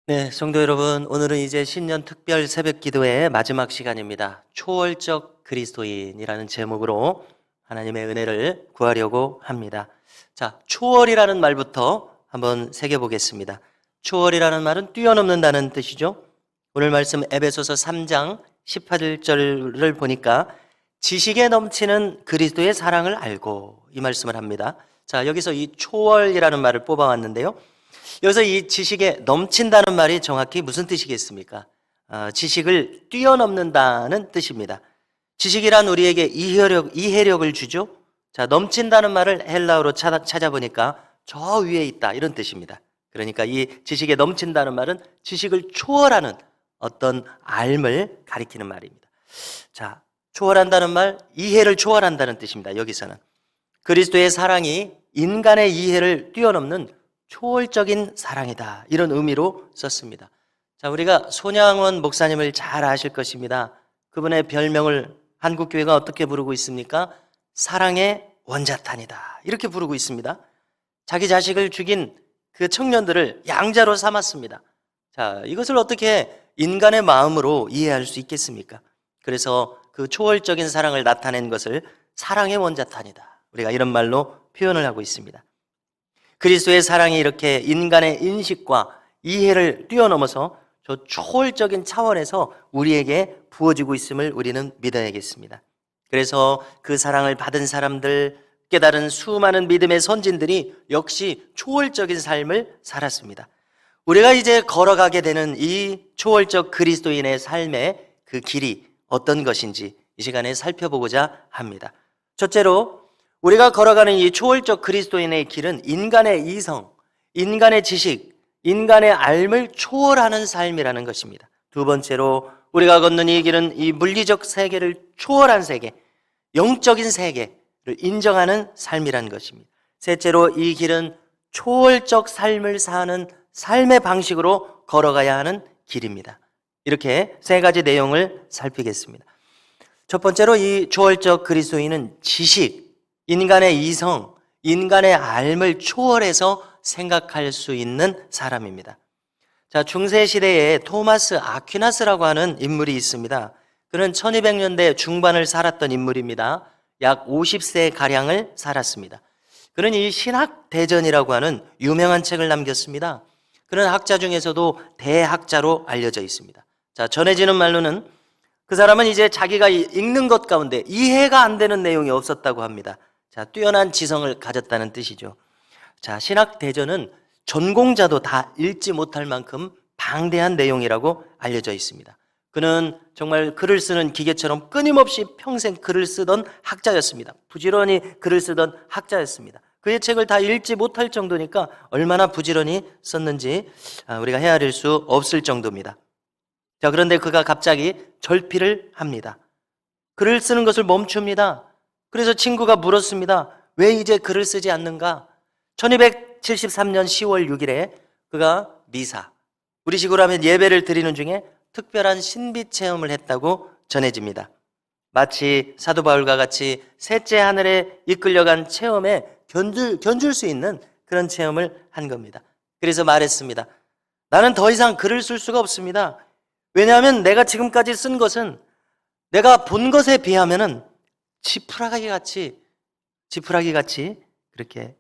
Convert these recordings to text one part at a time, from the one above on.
네, 성도 여러분, 오늘은 이제 신년 특별 새벽 기도의 마지막 시간입니다. 초월적 그리스도인이라는 제목으로 하나님의 은혜를 구하려고 합니다. 자, 초월이라는 말부터 한번 새겨보겠습니다. 초월이라는 말은 뛰어넘는다는 뜻이죠. 오늘 말씀 에베소서 3장 18절을 보니까 지식에 넘치는 그리스도의 사랑을 알고 이 말씀을 합니다. 자, 여기서 이 초월이라는 말을 뽑아왔는데요. 여기서 이 지식에 넘친다는 말이 정확히 무슨 뜻이겠습니까? 지식을 뛰어넘는다는 뜻입니다. 지식이란 우리에게 이해력을 주죠. 자, 넘친다는 말을 헬라어로 찾아보니까 저 위에 있다 이런 뜻입니다. 그러니까 이 지식에 넘친다는 말은 지식을 초월하는 어떤 알을 가리키는 말입니다. 자, 초월한다는 말, 이해를 초월한다는 뜻입니다. 여기서는 그리스도의 사랑이 인간의 이해를 뛰어넘는 초월적인 사랑이다 이런 의미로 썼습니다. 자, 우리가 손양원 목사님을 잘 아실 것입니다. 그분의 별명을 한국교회가 어떻게 부르고 있습니까? 사랑의 원자탄이다 이렇게 부르고 있습니다. 자기 자식을 죽인 그 청년들을 양자로 삼았습니다. 자, 이것을 어떻게 인간의 마음으로 이해할 수 있겠습니까? 그래서 그 초월적인 사랑을 나타낸 것을 사랑의 원자탄이다 우리가 이런 말로 표현을 하고 있습니다. 그리스도의 사랑이 이렇게 인간의 인식과 이해를 뛰어넘어서 저 초월적인 차원에서 우리에게 부어지고 있음을 우리는 믿어야겠습니다. 그래서 그 사랑을 받은 사람들, 깨달은 수많은 믿음의 선진들이 역시 초월적인 삶을 살았습니다. 우리가 이제 걸어가게 되는 이 초월적 그리스도인의 삶의 그 길이 어떤 것인지 이 시간에 살펴보고자 합니다. 첫째로 우리가 걸어가는 이 초월적 그리스도인의 길은 인간의 이성, 인간의 지식, 인간의 알을 초월하는 삶이라는 것입니다. 두 번째로 우리가 걷는 이 길은 이 물리적 세계를 초월한 세계, 영적인 세계를 인정하는 삶이라는 것입니다. 셋째로 이 길은 초월적 삶을 사는 삶의 방식으로 걸어가야 하는 길입니다. 이렇게 세 가지 내용을 살피겠습니다. 첫 번째로 이 초월적 그리스도인은 지식, 인간의 이성, 인간의 알을 초월해서 생각할 수 있는 사람입니다. 자, 중세시대에 토마스 아퀴나스라고 하는 인물이 있습니다. 그는 1200년대 중반을 살았던 인물입니다. 약 50세가량을 살았습니다. 그는 이 신학대전이라고 하는 유명한 책을 남겼습니다. 그는 학자 중에서도 대학자로 알려져 있습니다. 자, 전해지는 말로는 그 사람은 이제 자기가 읽는 것 가운데 이해가 안 되는 내용이 없었다고 합니다. 자, 뛰어난 지성을 가졌다는 뜻이죠. 자, 신학대전은 전공자도 다 읽지 못할 만큼 방대한 내용이라고 알려져 있습니다. 그는 정말 글을 쓰는 기계처럼 끊임없이 평생 글을 쓰던 학자였습니다. 부지런히 글을 쓰던 학자였습니다. 그의 책을 다 읽지 못할 정도니까 얼마나 부지런히 썼는지 우리가 헤아릴 수 없을 정도입니다. 자, 그런데 그가 갑자기 절필을 합니다. 글을 쓰는 것을 멈춥니다. 그래서 친구가 물었습니다. 왜 이제 글을 쓰지 않는가? 1273년 10월 6일에 그가 미사, 우리식으로 하면 예배를 드리는 중에 특별한 신비 체험을 했다고 전해집니다. 마치 사도 바울과 같이 셋째 하늘에 이끌려간 체험에 견줄 수 있는 그런 체험을 한 겁니다. 그래서 말했습니다. 나는 더 이상 글을 쓸 수가 없습니다. 왜냐하면 내가 지금까지 쓴 것은 내가 본 것에 비하면은 지푸라기 같이 그렇게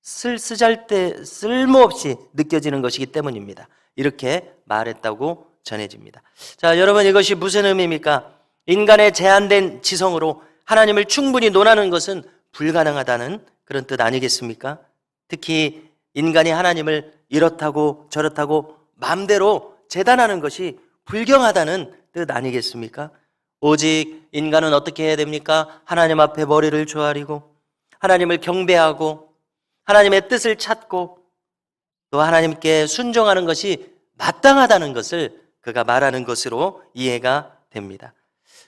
쓰잘데 쓸모없이 느껴지는 것이기 때문입니다. 이렇게 말했다고 전해집니다. 자, 여러분, 이것이 무슨 의미입니까? 인간의 제한된 지성으로 하나님을 충분히 논하는 것은 불가능하다는 그런 뜻 아니겠습니까? 특히 인간이 하나님을 이렇다고 저렇다고 마음대로 재단하는 것이 불경하다는 뜻 아니겠습니까? 오직 인간은 어떻게 해야 됩니까? 하나님 앞에 머리를 조아리고 하나님을 경배하고 하나님의 뜻을 찾고 또 하나님께 순종하는 것이 마땅하다는 것을 그가 말하는 것으로 이해가 됩니다.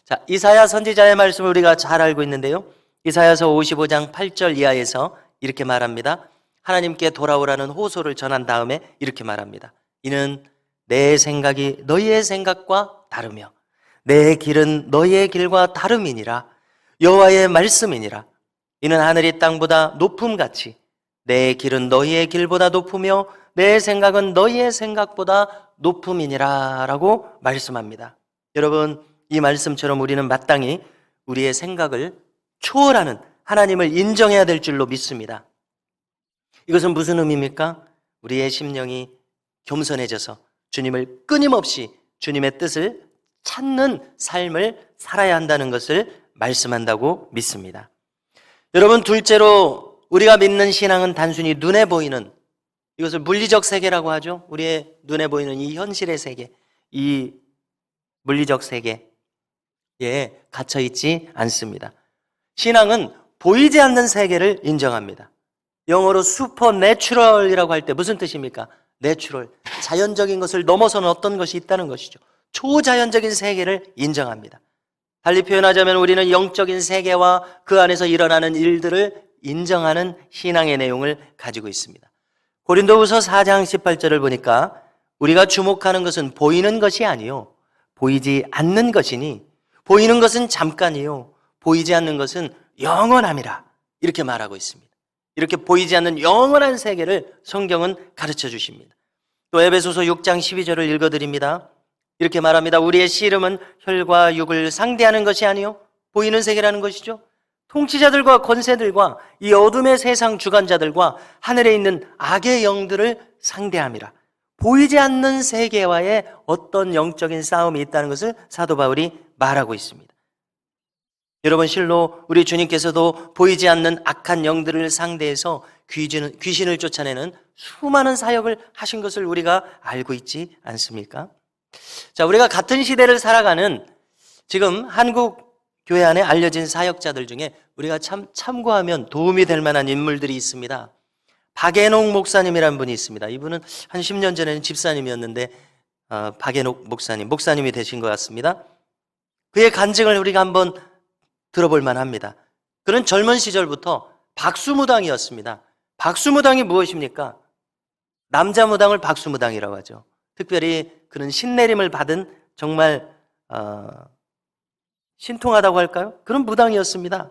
자, 이사야 선지자의 말씀을 우리가 잘 알고 있는데요. 이사야서 55장 8절 이하에서 이렇게 말합니다. 하나님께 돌아오라는 호소를 전한 다음에 이렇게 말합니다. 이는 내 생각이 너희의 생각과 다르며 내 길은 너희의 길과 다름이니라. 여호와의 말씀이니라. 이는 하늘이 땅보다 높음같이 내 길은 너희의 길보다 높으며 내 생각은 너희의 생각보다 높음이니라 라고 말씀합니다. 여러분, 이 말씀처럼 우리는 마땅히 우리의 생각을 초월하는 하나님을 인정해야 될 줄로 믿습니다. 이것은 무슨 의미입니까? 우리의 심령이 겸손해져서 주님을 끊임없이 주님의 뜻을 찾는 삶을 살아야 한다는 것을 말씀한다고 믿습니다. 여러분, 둘째로 우리가 믿는 신앙은 단순히 눈에 보이는, 이것을 물리적 세계라고 하죠. 우리의 눈에 보이는 이 현실의 세계, 이 물리적 세계에 갇혀 있지 않습니다. 신앙은 보이지 않는 세계를 인정합니다. 영어로 슈퍼내추럴이라고 할 때 무슨 뜻입니까? 내추럴, 자연적인 것을 넘어서는 어떤 것이 있다는 것이죠. 초자연적인 세계를 인정합니다. 달리 표현하자면 우리는 영적인 세계와 그 안에서 일어나는 일들을 인정하는 신앙의 내용을 가지고 있습니다. 고린도후서 4장 18절을 보니까 우리가 주목하는 것은 보이는 것이 아니요 보이지 않는 것이니 보이는 것은 잠깐이요 보이지 않는 것은 영원함이라, 이렇게 말하고 있습니다. 이렇게 보이지 않는 영원한 세계를 성경은 가르쳐 주십니다. 또 에베소서 6장 12절을 읽어드립니다. 이렇게 말합니다. 우리의 씨름은 혈과 육을 상대하는 것이 아니요 보이는 세계라는 것이죠. 통치자들과 권세들과 이 어둠의 세상 주관자들과 하늘에 있는 악의 영들을 상대함이라. 보이지 않는 세계와의 어떤 영적인 싸움이 있다는 것을 사도 바울이 말하고 있습니다. 여러분, 실로 우리 주님께서도 보이지 않는 악한 영들을 상대해서 귀신을 쫓아내는 수많은 사역을 하신 것을 우리가 알고 있지 않습니까? 자, 우리가 같은 시대를 살아가는 지금 한국 교회 안에 알려진 사역자들 중에 우리가 참고하면 도움이 될 만한 인물들이 있습니다. 박앤옥 목사님이라는 분이 있습니다. 이분은 한 10년 전에는 집사님이었는데 박앤옥 목사님이 되신 것 같습니다. 그의 간증을 우리가 한번 들어볼 만합니다. 그는 젊은 시절부터 박수무당이었습니다. 박수무당이 무엇입니까? 남자 무당을 박수무당이라고 하죠. 특별히 그는 신내림을 받은 정말 신통하다고 할까요? 그런 무당이었습니다.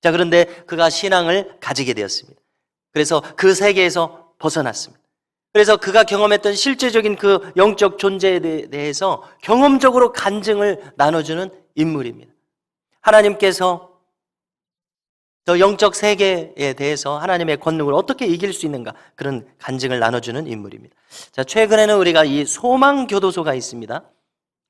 자, 그런데 그가 신앙을 가지게 되었습니다. 그래서 그 세계에서 벗어났습니다. 그래서 그가 경험했던 실제적인 그 영적 존재에 대해서 경험적으로 간증을 나눠주는 인물입니다. 하나님께서 저 영적 세계에 대해서 하나님의 권능을 어떻게 이길 수 있는가, 그런 간증을 나눠주는 인물입니다. 자, 최근에는 우리가 이 소망교도소가 있습니다.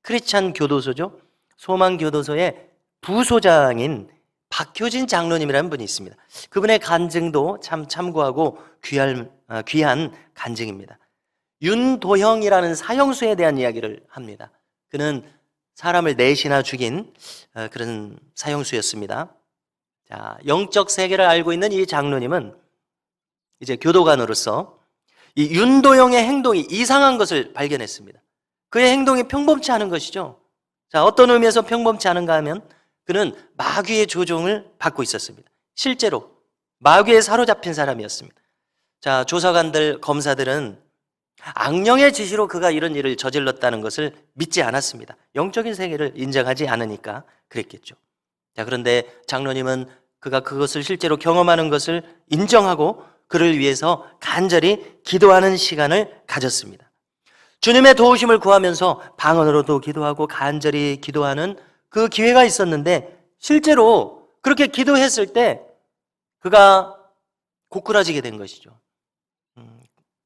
크리스찬 교도소죠. 소망교도소의 부소장인 박효진 장로님이라는 분이 있습니다. 그분의 간증도 참 참고하고 귀한 간증입니다. 윤도형이라는 사형수에 대한 이야기를 합니다. 그는 사람을 넷이나 죽인 그런 사형수였습니다. 자, 영적 세계를 알고 있는 이 장로님은 이제 교도관으로서 이 윤도형의 행동이 이상한 것을 발견했습니다. 그의 행동이 평범치 않은 것이죠. 자, 어떤 의미에서 평범치 않은가 하면 그는 마귀의 조종을 받고 있었습니다. 실제로 마귀에 사로잡힌 사람이었습니다. 자, 조사관들, 검사들은 악령의 지시로 그가 이런 일을 저질렀다는 것을 믿지 않았습니다. 영적인 세계를 인정하지 않으니까 그랬겠죠. 자, 그런데 장로님은 그가 그것을 실제로 경험하는 것을 인정하고 그를 위해서 간절히 기도하는 시간을 가졌습니다. 주님의 도우심을 구하면서 방언으로도 기도하고 간절히 기도하는 그 기회가 있었는데, 실제로 그렇게 기도했을 때 그가 고꾸라지게 된 것이죠.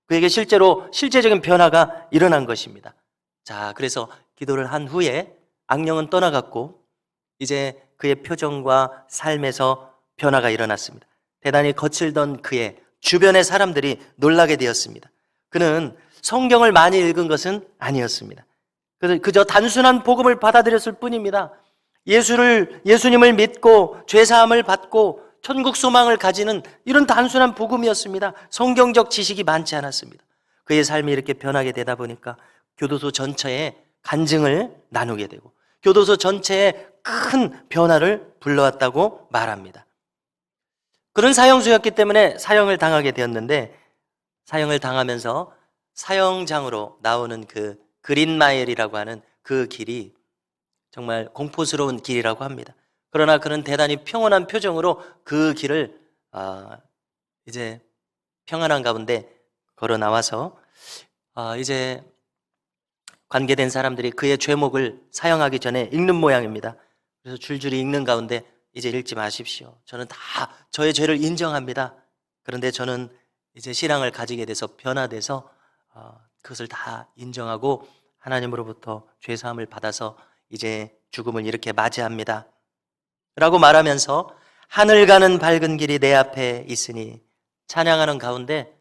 그에게 실제적인 변화가 일어난 것입니다. 자, 그래서 기도를 한 후에 악령은 떠나갔고 이제 그의 표정과 삶에서 변화가 일어났습니다. 대단히 거칠던 그의 주변의 사람들이 놀라게 되었습니다. 그는 성경을 많이 읽은 것은 아니었습니다. 그저 단순한 복음을 받아들였을 뿐입니다. 예수님을 믿고 죄사함을 받고 천국 소망을 가지는 이런 단순한 복음이었습니다. 성경적 지식이 많지 않았습니다. 그의 삶이 이렇게 변하게 되다 보니까 교도소 전체에 간증을 나누게 되고 교도소 전체에 큰 변화를 불러왔다고 말합니다. 그런 사형수였기 때문에 사형을 당하게 되었는데, 사형을 당하면서 사형장으로 나오는 그 그린마일이라고 하는 그 길이 정말 공포스러운 길이라고 합니다. 그러나 그는 대단히 평온한 표정으로 그 길을 이제 평안한 가운데 걸어 나와서 이제 관계된 사람들이 그의 죄목을 사형하기 전에 읽는 모양입니다. 그래서 줄줄이 읽는 가운데 이제 읽지 마십시오. 저는 다 저의 죄를 인정합니다. 그런데 저는 이제 신앙을 가지게 돼서 변화돼서 그것을 다 인정하고 하나님으로부터 죄사함을 받아서 이제 죽음을 이렇게 맞이합니다. 라고 말하면서 하늘 가는 밝은 길이 내 앞에 있으니 찬양하는 가운데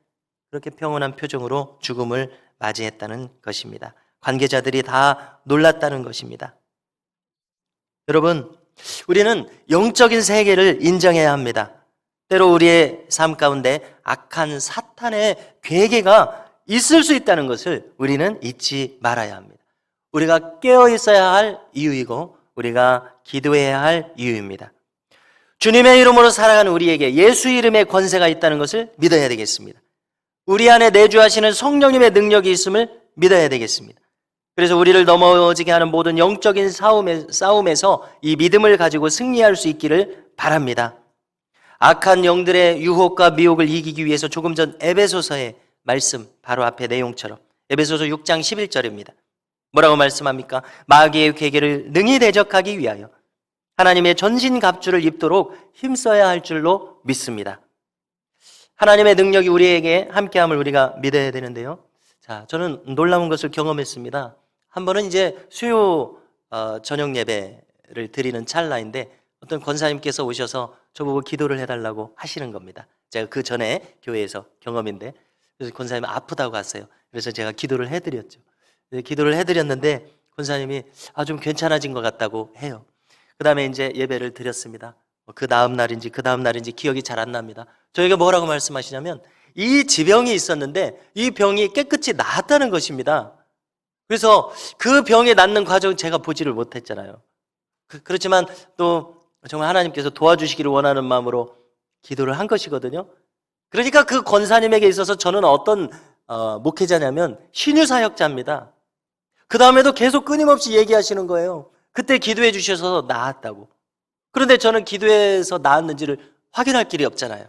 그렇게 평온한 표정으로 죽음을 맞이했다는 것입니다. 관계자들이 다 놀랐다는 것입니다. 여러분, 우리는 영적인 세계를 인정해야 합니다. 때로 우리의 삶 가운데 악한 사탄의 괴계가 있을 수 있다는 것을 우리는 잊지 말아야 합니다. 우리가 깨어 있어야 할 이유이고 우리가 기도해야 할 이유입니다. 주님의 이름으로 살아가는 우리에게 예수 이름의 권세가 있다는 것을 믿어야 되겠습니다. 우리 안에 내주하시는 성령님의 능력이 있음을 믿어야 되겠습니다. 그래서 우리를 넘어지게 하는 모든 영적인 싸움에서 이 믿음을 가지고 승리할 수 있기를 바랍니다. 악한 영들의 유혹과 미혹을 이기기 위해서 조금 전 에베소서의 말씀 바로 앞에 내용처럼 에베소서 6장 11절입니다. 뭐라고 말씀합니까? 마귀의 괴계를 능히 대적하기 위하여 하나님의 전신갑주를 입도록 힘써야 할 줄로 믿습니다. 하나님의 능력이 우리에게 함께함을 우리가 믿어야 되는데요. 자, 저는 놀라운 것을 경험했습니다. 한 번은 이제 수요 저녁 예배를 드리는 찰나인데 어떤 권사님께서 오셔서 저보고 기도를 해달라고 하시는 겁니다. 제가 그 전에 교회에서 경험인데 그래서 권사님이 아프다고 갔어요. 그래서 제가 기도를 해드렸죠. 기도를 해드렸는데 권사님이 좀 괜찮아진 것 같다고 해요. 그 다음에 이제 예배를 드렸습니다. 그 다음 날인지 기억이 잘 안 납니다. 저에게 뭐라고 말씀하시냐면 이 지병이 있었는데 이 병이 깨끗이 나았다는 것입니다. 그래서 그 병이 낫는 과정을 제가 보지를 못했잖아요. 그렇지만 또 정말 하나님께서 도와주시기를 원하는 마음으로 기도를 한 것이거든요. 그러니까 그 권사님에게 있어서 저는 어떤 목회자냐면 신유사역자입니다. 그 다음에도 계속 끊임없이 얘기하시는 거예요. 그때 기도해 주셔서 나았다고. 그런데 저는 기도해서 나았는지를 확인할 길이 없잖아요.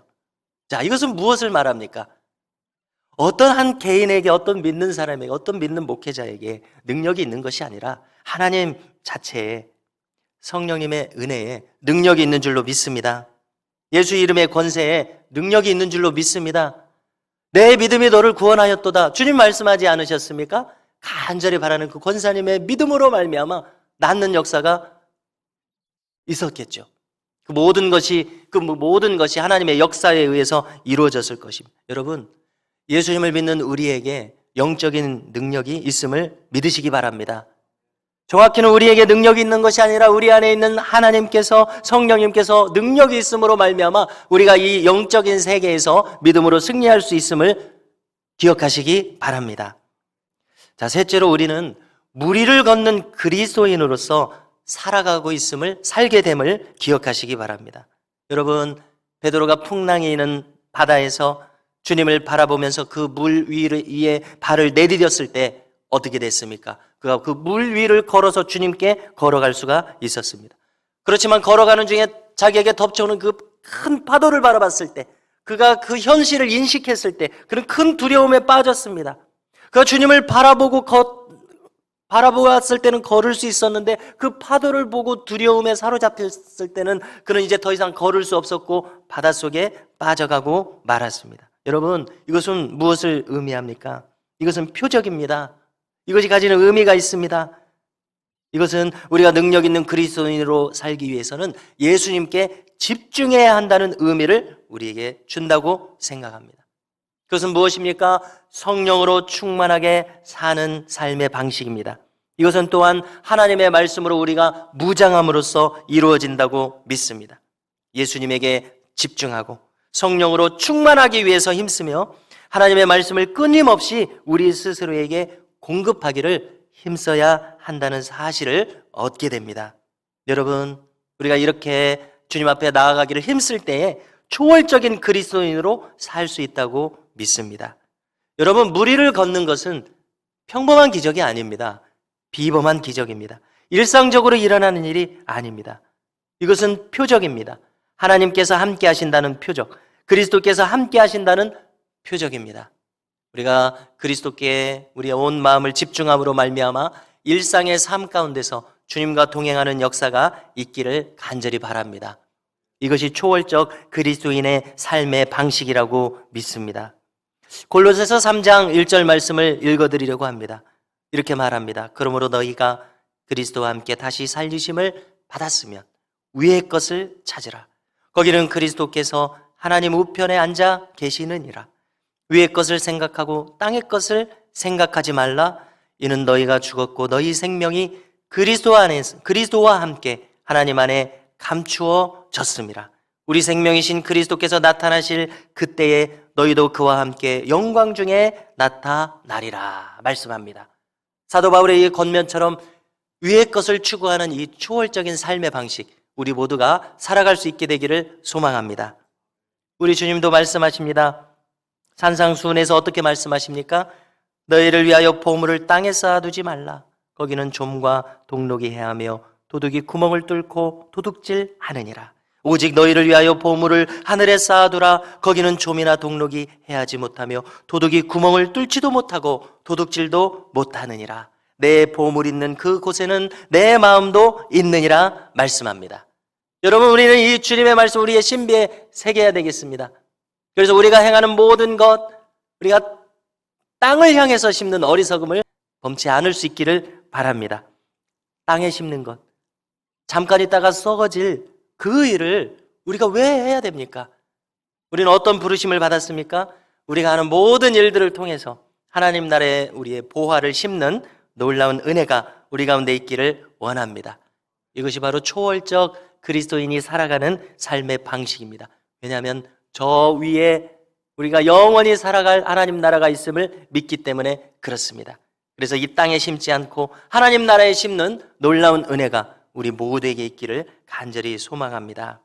자, 이것은 무엇을 말합니까? 어떤 한 개인에게, 어떤 믿는 사람에게, 어떤 믿는 목회자에게 능력이 있는 것이 아니라 하나님 자체에 성령님의 은혜에 능력이 있는 줄로 믿습니다. 예수 이름의 권세에 능력이 있는 줄로 믿습니다. 내 믿음이 너를 구원하였도다. 주님 말씀하지 않으셨습니까? 간절히 바라는 그 권사님의 믿음으로 말미암아 낫는 역사가 있었겠죠. 그 모든 것이 하나님의 역사에 의해서 이루어졌을 것입니다. 여러분, 예수님을 믿는 우리에게 영적인 능력이 있음을 믿으시기 바랍니다. 정확히는 우리에게 능력이 있는 것이 아니라 우리 안에 있는 하나님께서, 성령님께서 능력이 있음으로 말미암아 우리가 이 영적인 세계에서 믿음으로 승리할 수 있음을 기억하시기 바랍니다. 자, 셋째로 우리는 무리를 걷는 그리스도인으로서 살게 됨을 기억하시기 바랍니다. 여러분, 베드로가 풍랑이 있는 바다에서 주님을 바라보면서 그 물 위에 발을 내디뎠을 때 어떻게 됐습니까? 그가 그 물 위를 걸어서 주님께 걸어갈 수가 있었습니다. 그렇지만 걸어가는 중에 자기에게 덮쳐오는 그 큰 파도를 바라봤을 때, 그가 그 현실을 인식했을 때 그런 큰 두려움에 빠졌습니다. 그가 주님을 바라보았을 때는 걸을 수 있었는데 그 파도를 보고 두려움에 사로잡혔을 때는 그는 이제 더 이상 걸을 수 없었고 바닷속에 빠져가고 말았습니다. 여러분, 이것은 무엇을 의미합니까? 이것은 표적입니다. 이것이 가지는 의미가 있습니다. 이것은 우리가 능력 있는 그리스도인으로 살기 위해서는 예수님께 집중해야 한다는 의미를 우리에게 준다고 생각합니다. 그것은 무엇입니까? 성령으로 충만하게 사는 삶의 방식입니다. 이것은 또한 하나님의 말씀으로 우리가 무장함으로써 이루어진다고 믿습니다. 예수님에게 집중하고 성령으로 충만하기 위해서 힘쓰며 하나님의 말씀을 끊임없이 우리 스스로에게 공급하기를 힘써야 한다는 사실을 얻게 됩니다. 여러분, 우리가 이렇게 주님 앞에 나아가기를 힘쓸 때에 초월적인 그리스도인으로 살 수 있다고 믿습니다. 여러분, 무리를 걷는 것은 평범한 기적이 아닙니다. 비범한 기적입니다. 일상적으로 일어나는 일이 아닙니다. 이것은 표적입니다. 하나님께서 함께 하신다는 표적, 그리스도께서 함께 하신다는 표적입니다. 우리가 그리스도께 우리의 온 마음을 집중함으로 말미암아 일상의 삶 가운데서 주님과 동행하는 역사가 있기를 간절히 바랍니다. 이것이 초월적 그리스도인의 삶의 방식이라고 믿습니다. 골로새서 3장 1절 말씀을 읽어드리려고 합니다. 이렇게 말합니다. 그러므로 너희가 그리스도와 함께 다시 살리심을 받았으면 위의 것을 찾으라. 거기는 그리스도께서 하나님 우편에 앉아 계시느니라. 위의 것을 생각하고 땅의 것을 생각하지 말라. 이는 너희가 죽었고 너희 생명이 그리스도와 함께 하나님 안에 감추어졌음이라. 우리 생명이신 그리스도께서 나타나실 그때에 너희도 그와 함께 영광 중에 나타나리라 말씀합니다. 사도 바울의 이 권면처럼 위의 것을 추구하는 이 초월적인 삶의 방식, 우리 모두가 살아갈 수 있게 되기를 소망합니다. 우리 주님도 말씀하십니다. 산상수훈에서 어떻게 말씀하십니까? 너희를 위하여 보물을 땅에 쌓아두지 말라. 거기는 좀과 동록이 해하며 도둑이 구멍을 뚫고 도둑질 하느니라. 오직 너희를 위하여 보물을 하늘에 쌓아두라. 거기는 좀이나 동록이 해하지 못하며 도둑이 구멍을 뚫지도 못하고 도둑질도 못하느니라. 내 보물 있는 그 곳에는 내 마음도 있느니라 말씀합니다. 여러분, 우리는 이 주님의 말씀 우리의 신비에 새겨야 되겠습니다. 그래서 우리가 행하는 모든 것, 우리가 땅을 향해서 심는 어리석음을 범치 않을 수 있기를 바랍니다. 땅에 심는 것, 잠깐 있다가 썩어질 그 일을 우리가 왜 해야 됩니까? 우리는 어떤 부르심을 받았습니까? 우리가 하는 모든 일들을 통해서 하나님 나라에 우리의 보화를 심는 놀라운 은혜가 우리 가운데 있기를 원합니다. 이것이 바로 초월적 그리스도인이 살아가는 삶의 방식입니다. 왜냐하면 저 위에 우리가 영원히 살아갈 하나님 나라가 있음을 믿기 때문에 그렇습니다. 그래서 이 땅에 심지 않고 하나님 나라에 심는 놀라운 은혜가 우리 모두에게 있기를 간절히 소망합니다.